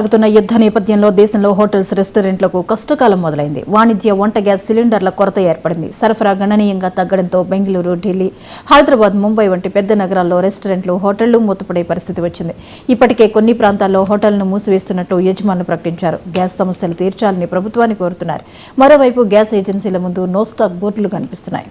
సాగుతున్న యుద్ధ నేపథ్యంలో దేశంలో హోటల్స్, రెస్టారెంట్లకు కష్టకాలం మొదలైంది. వాణిజ్య వంట గ్యాస్ సిలిండర్ల కొరత ఏర్పడింది. సరఫరా గణనీయంగా తగ్గడంతో బెంగళూరు, ఢిల్లీ, హైదరాబాద్, ముంబై వంటి పెద్ద నగరాల్లో రెస్టారెంట్లు, హోటళ్లు మూతపడే పరిస్థితి వచ్చింది. ఇప్పటికే కొన్ని ప్రాంతాల్లో హోటళ్లను మూసివేస్తున్నట్టు యజమానులు ప్రకటించారు. గ్యాస్ సమస్యలు తీర్చాలని ప్రభుత్వాన్ని కోరుతున్నారు. మరోవైపు గ్యాస్ ఏజెన్సీల ముందు నో స్టాక్ బోర్డులు కనిపిస్తున్నాయి.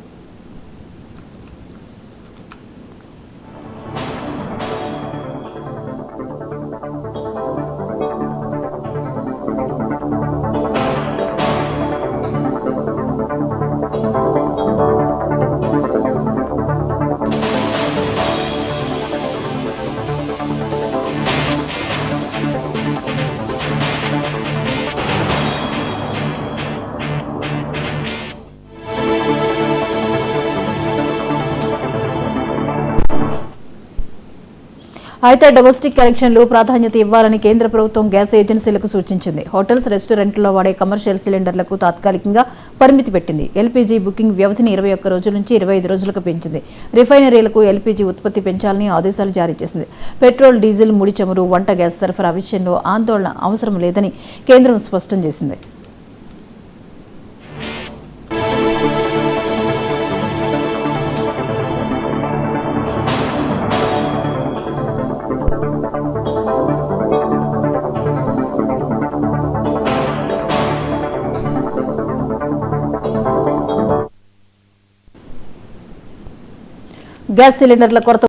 అయితే డొమెస్టిక్ కనెక్షన్లు ప్రాధాన్యత ఇవ్వాలని కేంద్ర ప్రభుత్వం గ్యాస్ ఏజెన్సీలకు సూచించింది. హోటల్స్, రెస్టారెంట్లలో వాడే కమర్షియల్ సిలిండర్లకు తాత్కాలికంగా పరిమితి పెట్టింది. ఎల్పీజీ బుకింగ్ వ్యవధిని 21 రోజుల నుంచి 25 రోజులకు పెంచింది. రిఫైనరీలకు ఎల్పీజీ ఉత్పత్తి పెంచాలని ఆదేశాలు జారీ చేసింది. పెట్రోల్, డీజిల్, ముడి చమురు, వంట గ్యాస్ సరఫరా విషయంలో ఆందోళన అవసరం లేదని కేంద్రం స్పష్టం చేసింది. గ్యాస్ సిలిండర్ల కొరత